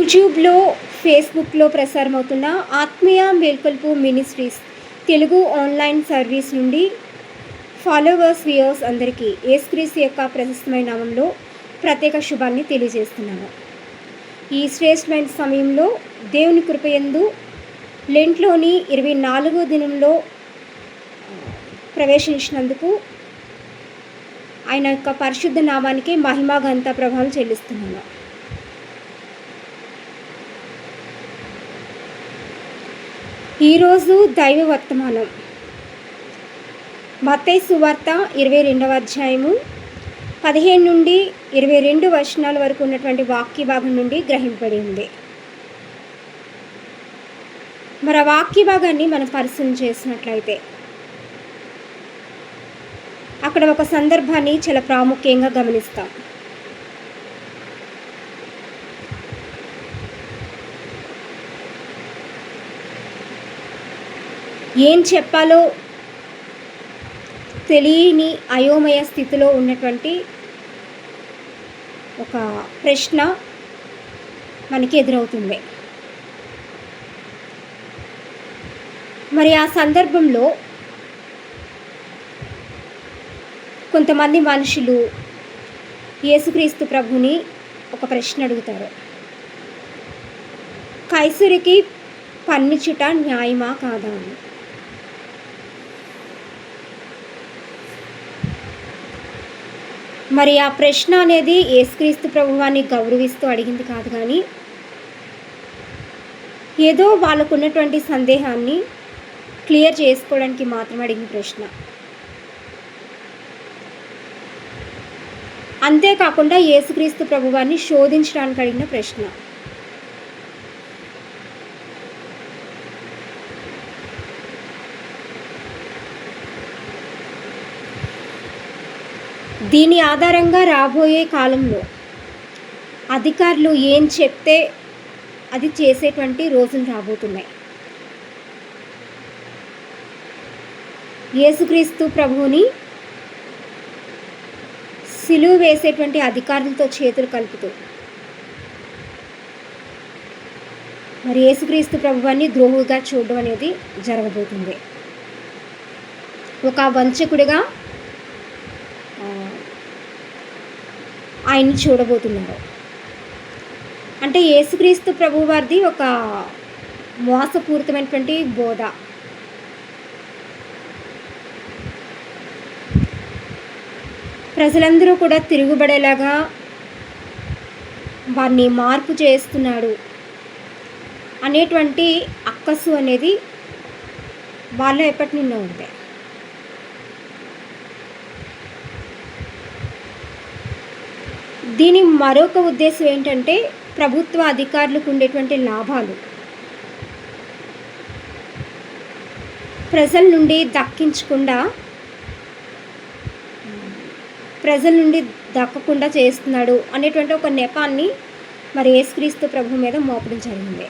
యూట్యూబ్లో, ఫేస్బుక్లో ప్రసారమవుతున్న ఆత్మీయ మేల్కొల్పు మినిస్ట్రీస్ తెలుగు ఆన్లైన్ సర్వీస్ నుండి ఫాలోవర్స్, వ్యూయర్స్ అందరికీ యేసుక్రీస్తు యొక్క ప్రశస్తమైన నామంలో ప్రత్యేక శుభాన్ని తెలియజేస్తున్నాను. ఈ శ్రేష్టమైన సమయంలో దేవుని కృపయందు లెంట్లోని 24వ దినంలో ప్రవేశించినందుకు ఆయన యొక్క పరిశుద్ధ నామానికి మహిమ ఘనత ప్రభావం చెల్లిస్తున్నాను. ఈరోజు దైవ వర్తమానం మత్తయి సువార్త 22వ అధ్యాయము 15 నుండి 22 వచనాల వరకు ఉన్నటువంటి వాక్య భాగం నుండి గ్రహింపబడి ఉంది. మరి ఆ వాక్య భాగాన్ని మనం పరిశీలన చేసినట్లయితే అక్కడ ఒక సందర్భాన్ని చాలా ప్రాముఖ్యంగా గమనిస్తాం. ఏం చెప్పాలో తెలియని అయోమయ స్థితిలో ఉన్నటువంటి ఒక ప్రశ్న మనకి ఎదురవుతుంది. మరి ఆ సందర్భంలో కొంతమంది మనుషులు యేసుక్రీస్తు ప్రభుని ఒక ప్రశ్న అడుగుతారు. కైసరికి పన్నిచుట న్యాయమా కాదా అని. మరి ఆ ప్రశ్న అనేది యేసుక్రీస్తు ప్రభువాన్ని గౌరవిస్తూ అడిగింది కాదు, కానీ ఏదో వాళ్ళకు ఉన్నటువంటి సందేహాన్ని క్లియర్ చేసుకోవడానికి మాత్రం అడిగిన ప్రశ్న. అంతేకాకుండా యేసుక్రీస్తు ప్రభువాన్ని శోధించడానికి అడిగిన ప్రశ్న. దీని ఆధారంగా రాబోయే కాలంలో అధికారులు ఏం చెప్తే అది చేసేటువంటి రోజులు రాబోతున్నాయి. యేసుక్రీస్తు ప్రభువుని సిలువ వేసేటువంటి అధికారులతో చేతులు కలుపుతూ మరి యేసుక్రీస్తు ప్రభువాన్ని ద్రోహుగా చూడడం అనేది జరగబోతుంది. ఒక వంచకుడిగా ఆయన్ని చూడబోతున్నారు. అంటే యేసుక్రీస్తు ప్రభువారిది ఒక మోసపూరితమైనటువంటి బోధ. ప్రజలందరూ కూడా తిరుగుబడేలాగా వారిని మార్పు చేస్తున్నాడు అనేటువంటి అక్కసు అనేది వాళ్ళ ఎప్పటి నుండో ఉంది. దీని మరొక ఉద్దేశం ఏంటంటే ప్రభుత్వ అధికారులకు ఉండేటువంటి లాభాలు ప్రజల నుండి దక్కకుండా చేస్తున్నాడు అనేటువంటి ఒక నెపాన్ని మరి యేసుక్రీస్తు ప్రభు మీద మోపడం జరిగింది.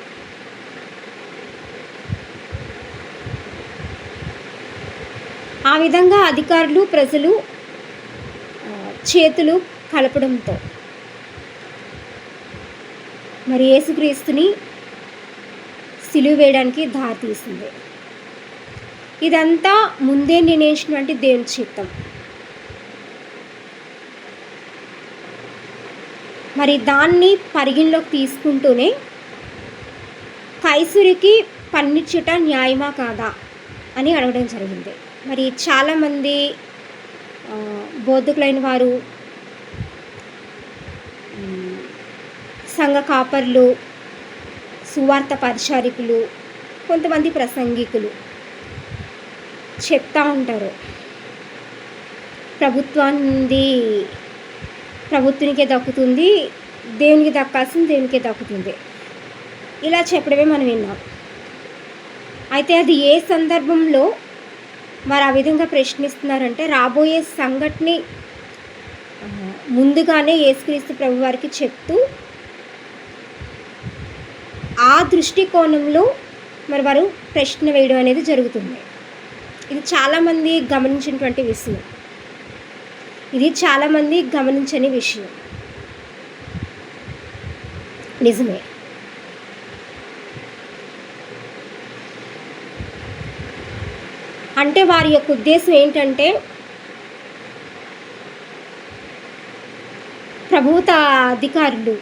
ఆ విధంగా అధికారులు, ప్రజలు చేతులు కలపడంతో మరి యేసుక్రీస్తుని సిలువ వేయడానికి దారితీసింది. ఇదంతా ముందే నిర్ణయించినటువంటి దేవుని చిత్తం. మరి దాన్ని పరిగణలోకి తీసుకుంటూనే కైసరికి పన్నిచ్చుట న్యాయమా కాదా అని అడగడం జరిగింది. మరి చాలామంది బోధకులైన వారు, సంఘ కాపర్లు, సువార్త పరిచారికులు, కొంతమంది ప్రసంగికులు చెప్తా ఉంటారు, ప్రభుత్వానికే దక్కుతుంది, దేవునికి దక్కాల్సింది దేవునికే దక్కుతుంది, ఇలా చెప్పడమే మనం విన్నాం. అయితే అది ఏ సందర్భంలో వారు ఆ విధంగా ప్రశ్నిస్తున్నారంటే రాబోయే సంఘటనని ముందుగానే యేసుక్రీస్తు ప్రభు వారికి చెప్తూ ఆ దృష్టికోణంలో మరి వారు ప్రశ్న వేయడం అనేది జరుగుతుంది. ఇది చాలామంది గమనించినటువంటి విషయం. నిజమే. అంటే వారి యొక్క ఉద్దేశం ఏంటంటే ప్రభుత్వ అధికారులు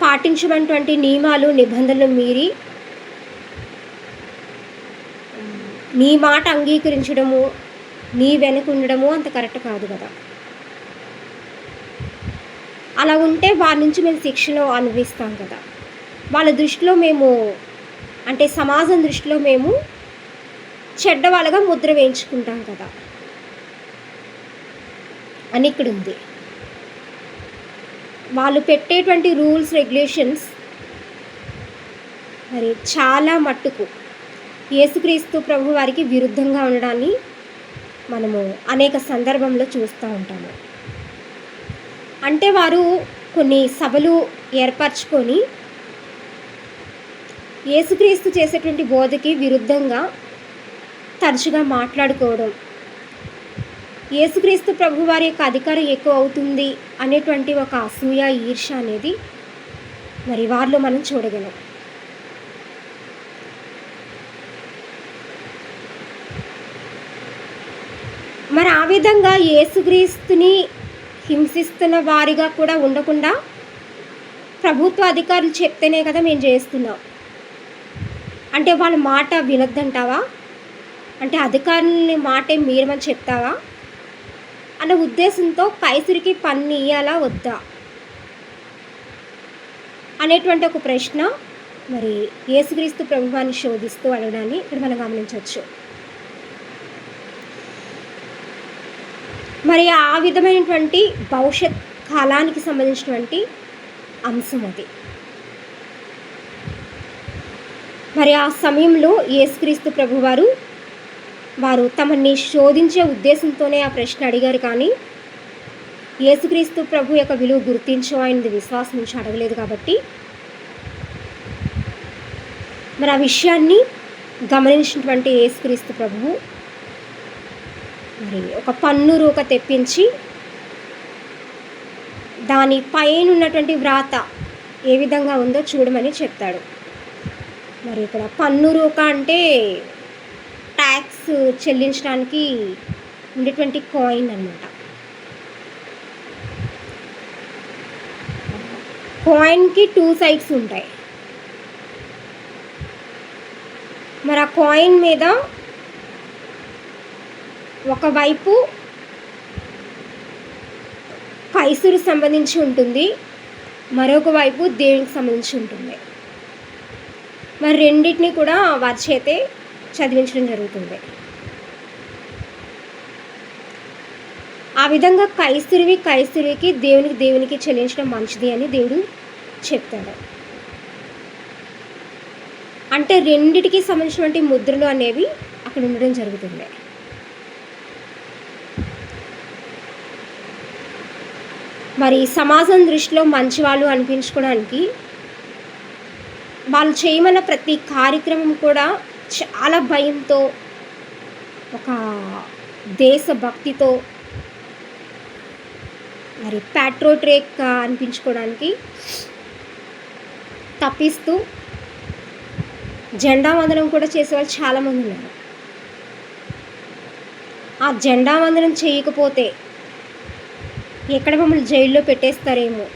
పాటించబడినటువంటి నియమాలు నిబంధనలు మీరి నీ మాట అంగీకరించడము, నీ వెనక ఉండడము అంత కరెక్ట్ కాదు కదా. అలా ఉంటే వారి నుంచి మేము శిక్షను అనుభవిస్తాం కదా. వాళ్ళ దృష్టిలో మేము, అంటే సమాజం దృష్టిలో మేము చెడ్డవాళ్ళగా ముద్ర వేయించుకుంటాం కదా అని ఇక్కడ ఉంది. వాళ్ళు పెట్టేటువంటి రూల్స్ రెగ్యులేషన్స్ మరి చాలా మట్టుకు యేసుక్రీస్తు ప్రభు వారికి విరుద్ధంగా ఉండడాన్ని మనము అనేక సందర్భంలో చూస్తూ ఉంటాము. అంటే వారు కొన్ని సభలు ఏర్పరచుకొని యేసుక్రీస్తు చేసేటువంటి బోధకి విరుద్ధంగా తరచుగా మాట్లాడుకోవడం, యేసుక్రీస్తు ప్రభు వారి యొక్క అధికారం ఎక్కువ అవుతుంది అనేటువంటి ఒక అసూయ, ఈర్ష్య అనేది మరి వారిలో మనం చూడగలం. మరి ఆ విధంగా యేసుక్రీస్తుని హింసిస్తున్న వారిగా కూడా ఉండకుండా ప్రభుత్వ అధికారులు చెప్తేనే కదా మేము చేస్తున్నాం అంటే వాళ్ళ మాట వినొద్దంటావా? అంటే అధికారులని మాటే మీరమని చెప్తావా అన్న ఉద్దేశంతో కైసరికి పన్ను ఇయ్యాలా వద్దా అనేటువంటి ఒక ప్రశ్న మరి యేసుక్రీస్తు ప్రభువాన్ని శోధిస్తూ అడగడాన్ని ఇక్కడ మనం గమనించవచ్చు. మరి ఆ విధమైనటువంటి భవిష్యత్ కాలానికి సంబంధించినటువంటి అంశం అది. మరి ఆ సమయంలో యేసుక్రీస్తు ప్రభువారు వారు తమని శోధించే ఉద్దేశంతోనే ఆ ప్రశ్న అడిగారు, కానీ యేసుక్రీస్తు ప్రభు యొక్క విలువ గుర్తించో ఆయనది విశ్వాసం నుంచి అడగలేదు కాబట్టి మరి ఆ విషయాన్ని గమనించినటువంటి యేసుక్రీస్తు ప్రభువు మరి ఒక పన్ను రూక తెప్పించి దాని పైన ఉన్నటువంటి వ్రాత ఏ విధంగా ఉందో చూడమని చెప్తాడు. మరి ఇక్కడ పన్ను రూక అంటే ట్యాక్స్ చెల్లించడానికి ఉండేటువంటి కాయిన్ అన్నమాట. కాయిన్కి 2 సైడ్స్ ఉంటాయి. మరి ఆ కాయిన్ మీద ఒకవైపు కైసరు సంబంధించి ఉంటుంది, మరొక వైపు దేవునికి సంబంధించి ఉంటుంది. మరి రెండింటిని కూడా వారి చేతే చదివించడం జరుగుతుంది. ఆ విధంగా కైసరికి దేవునికి చెల్లించడం మంచిది అని దేవుడు చెప్తాడు. అంటే రెండిటికి సంబంధించినటువంటి ముద్రలు అనేవి అక్కడ ఉండడం జరుగుతుంది. మరి సమాజం దృష్టిలో మంచివాళ్ళు అనిపించుకోవడానికి వాళ్ళు చేయమన్న ప్రతి కార్యక్రమం కూడా చాలా భయంతో, ఒక దేశభక్తితో, మరి ప్యాట్రోట్రేక్ అనిపించుకోవడానికి తప్పిస్తూ జెండా వందనం కూడా చేసేవాళ్ళు చాలామంది ఉన్నారు. ఆ జెండా వందనం చేయకపోతే ఎక్కడ మమ్మల్ని జైల్లో పెట్టేస్తారేమో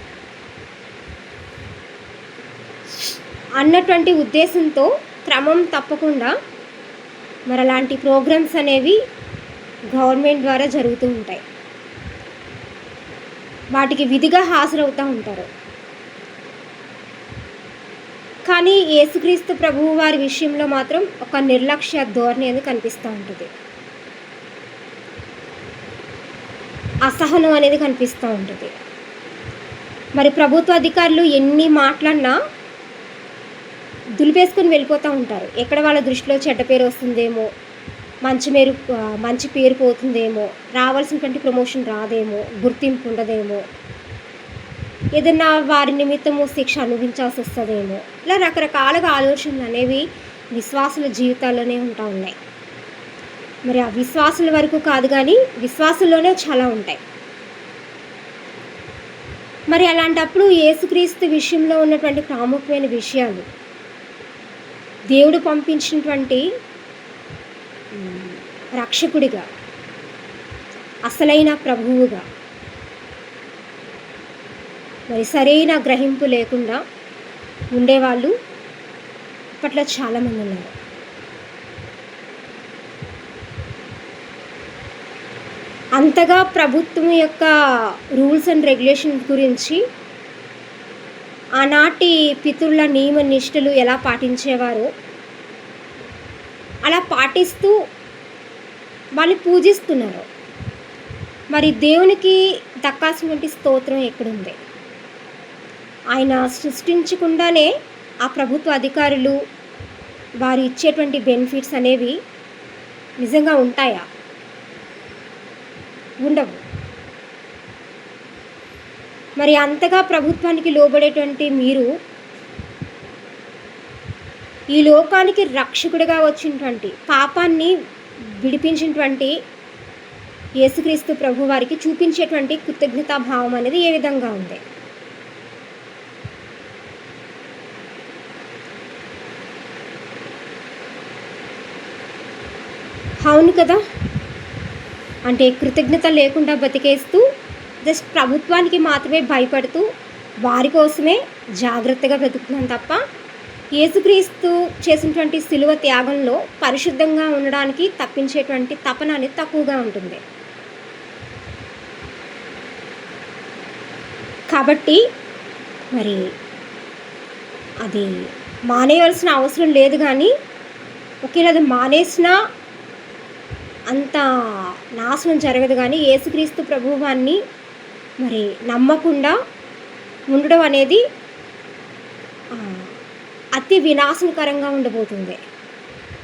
అన్నటువంటి ఉద్దేశంతో క్రమం తప్పకుండా మరి అలాంటి ప్రోగ్రామ్స్ అనేవి గవర్నమెంట్ ద్వారా జరుగుతూ ఉంటాయి. వాటికి విధిగా హాజరవుతూ ఉంటారు. కానీ యేసుక్రీస్తు ప్రభువు వారి విషయంలో మాత్రం ఒక నిర్లక్ష్య ధోరణి అనేది కనిపిస్తూ ఉంటుంది. అసహనం అనేది కనిపిస్తూ ఉంటుంది. మరి ప్రభుత్వ అధికారులు ఎన్ని మాట్లాడినా దులిపేసుకొని వెళ్ళిపోతూ ఉంటారు. ఎక్కడ వాళ్ళ దృష్టిలో చెడ్డ పేరు వస్తుందేమో, మంచి పేరు పోతుందేమో, రావాల్సినటువంటి ప్రమోషన్ రాదేమో, గుర్తింపు ఉండదేమో, ఏదన్నా వారి నిమిత్తము శిక్ష అనుభవించాల్సి వస్తుందేమో, ఇలా రకరకాలుగా ఆలోచనలు అనేవి విశ్వాసుల జీవితాల్లోనే ఉంటా ఉన్నాయి. మరి ఆ విశ్వాసుల వరకు కాదు కానీ విశ్వాసుల్లోనే చాలా ఉంటాయి. మరి అలాంటప్పుడు యేసుక్రీస్తు విషయంలో ఉన్నటువంటి ప్రాముఖ్యమైన విషయాలు, దేవుడు పంపించినటువంటి రక్షకుడిగా, అసలైన ప్రభువుగా మరి సరైన గ్రహింపు లేకుండా ఉండేవాళ్ళు ఇప్పట్లో చాలామంది ఉన్నారు. అంతగా ప్రభుత్వం యొక్క రూల్స్ అండ్ రెగ్యులేషన్ గురించి ఆనాటి పితరుల నియమ నిష్టలు ఎలా పాటించేవారో అలా పాటిస్తూ వాళ్ళు పూజిస్తున్నారు. మరి దేవునికి దక్కాల్సినటువంటి స్తోత్రం ఎక్కడుంది? ఆయన సృష్టించకుండానే ఆ ప్రభుత్వ అధికారులు వారు ఇచ్చేటువంటి బెనిఫిట్స్ అనేవి నిజంగా ఉంటాయా? ఉండవు. మరి అంతగా ప్రభుత్వానికి లోబడేటువంటి మీరు ఈ లోకానికి రక్షకుడిగా వచ్చినటువంటి పాపాన్ని విడిపించినటువంటి యేసుక్రీస్తు ప్రభు వారికి చూపించేటువంటి కృతజ్ఞతాభావం అనేది ఏ విధంగా ఉంది? అవును కదా. అంటే కృతజ్ఞత లేకుండా బతికేస్తూ జస్ట్ ప్రభుత్వానికి మాత్రమే భయపడుతూ వారి కోసమే జాగ్రత్తగా బ్రతుకుతున్నాం తప్ప యేసుక్రీస్తు చేసినటువంటి శిలువ త్యాగంలో పరిశుద్ధంగా ఉండడానికి తప్పించేటువంటి తపన అనేది తక్కువగా ఉంటుంది. కాబట్టి మరి అది మానేయవలసిన అవసరం లేదు. కానీ ఒకవేళ అది మానేసినా అంత నాశనం జరగదు. కానీ యేసుక్రీస్తు ప్రభువాన్ని మరి నమ్మకుండా ఉండడం అనేది అతి వినాశనకరంగా ఉండబోతుంది.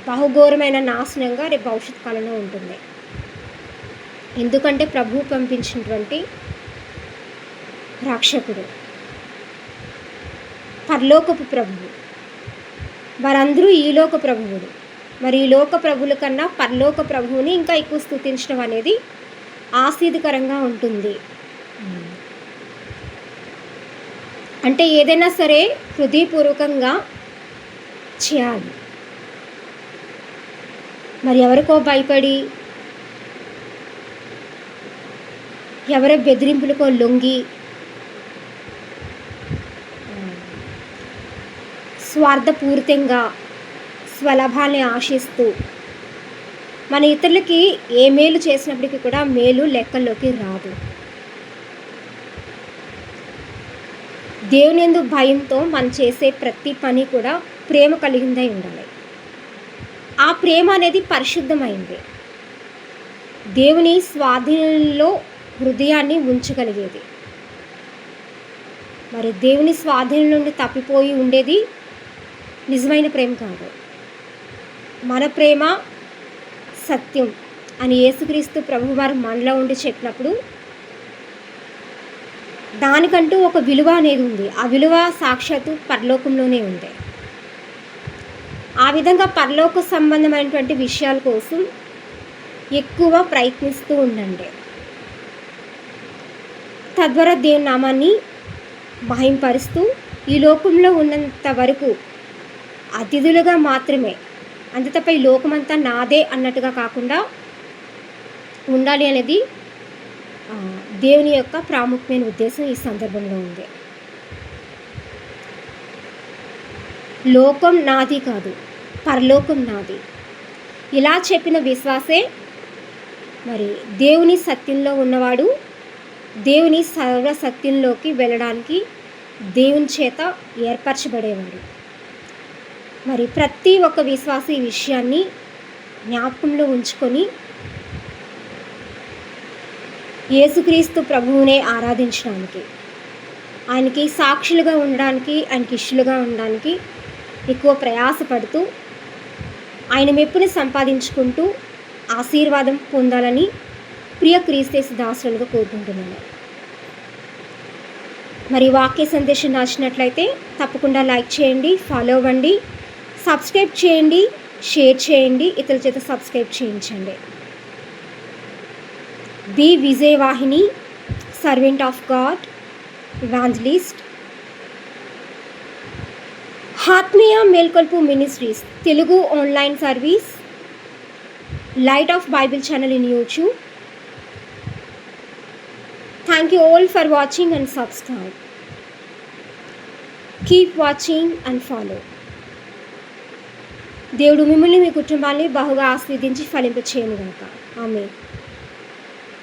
బహుఘోరమైన నాశనంగా రేపు భవిష్యత్ కాలంలో ఉంటుంది. ఎందుకంటే ప్రభువు పంపించినటువంటి రక్షకుడు పరలోకపు ప్రభువు, వారందరూ ఈలోక ప్రభువులు. మరి ఈ లోక ప్రభువుల కన్నా పరలోక ప్రభువుని ఇంకా ఎక్కువ స్తుతించడం అనేది ఆశీర్వాదకరంగా ఉంటుంది. అంటే ఏదైనా సరే హృదయపూర్వకంగా చేయాలి. మరి ఎవరికో భయపడి, ఎవరో బెదిరింపులకో లొంగి స్వార్థపూరితంగా స్వలాభాన్ని ఆశిస్తూ మన ఇతరులకి ఏ మేలు చేసినప్పటికీ కూడా మేలు లెక్కల్లోకి రాదు. దేవుని యందు భయంతో మనం చేసే ప్రతి పని కూడా ప్రేమ కలిగిందై ఉండాలి. ఆ ప్రేమ అనేది పరిశుద్ధమైంది, దేవుని స్వాధీనంలో హృదయాన్ని ఉంచగలిగేది. మరి దేవుని స్వాధీనం నుండి తప్పిపోయి ఉండేది నిజమైన ప్రేమ కాదు. మన ప్రేమ సత్యం అని యేసుక్రీస్తు ప్రభువారు మనలో ఉండి చెప్పినప్పుడు దానికంటూ ఒక విలువ అనేది ఉంది. ఆ విలువ సాక్షాత్తు పరలోకంలోనే ఉంది. ఆ విధంగా పరలోక సంబంధమైనటువంటి విషయాల కోసం ఎక్కువ ప్రయత్నిస్తూ ఉండండి. తద్వారా దేవుని నామాన్ని మహింపరుస్తూ ఈ లోకంలో ఉన్నంత వరకు అతిథులుగా మాత్రమే, అంతే తప్ప ఈ లోకమంతా నాదే అన్నట్టుగా కాకుండా ఉండాలి అనేది దేవుని యొక్క ప్రాముఖ్యమైన ఉద్దేశం ఈ సందర్భంలో ఉంది. లోకం నాది కాదు, పరలోకం నాది. ఇలా చెప్పిన విశ్వాసే మరి దేవుని సత్యంలో ఉన్నవాడు దేవుని సర్వసత్యంలోకి వెళ్ళడానికి దేవుని చేత ఏర్పరచబడేవాడు. మరి ప్రతి ఒక్క విశ్వాసి ఈ విషయాన్ని జ్ఞాపకంలో ఉంచుకొని యేసుక్రీస్తు ప్రభువునే ఆరాధించడానికి, ఆయనకి సాక్షులుగా ఉండడానికి, ఆయనకి ఇష్టలుగా ఉండడానికి ఎక్కువ ప్రయాసపడుతూ ఆయన మెప్పుని సంపాదించుకుంటూ ఆశీర్వాదం పొందాలని ప్రియ క్రీస్తు దాసులుగా కోరుకుంటున్నాను. మరి వాక్య సందేశం నచ్చినట్లయితే తప్పకుండా లైక్ చేయండి, ఫాలో అవ్వండి, సబ్స్క్రైబ్ చేయండి, షేర్ చేయండి, ఇతరుల చేత సబ్స్క్రైబ్ చేయించండి. B Vijay Vahini, servant of God, evangelist, ఆత్మీయ మేల్కొల్పు ministries Telugu online service, Light of Bible channel in YouTube. Thank you all for watching and subscribe. Keep watching and follow. దేవుడు మిమ్మల్ని మీ కుటుంబాన్ని బహుగా ఆశీర్వదించి ఫలింపచేయును గాక. ఆమేన్.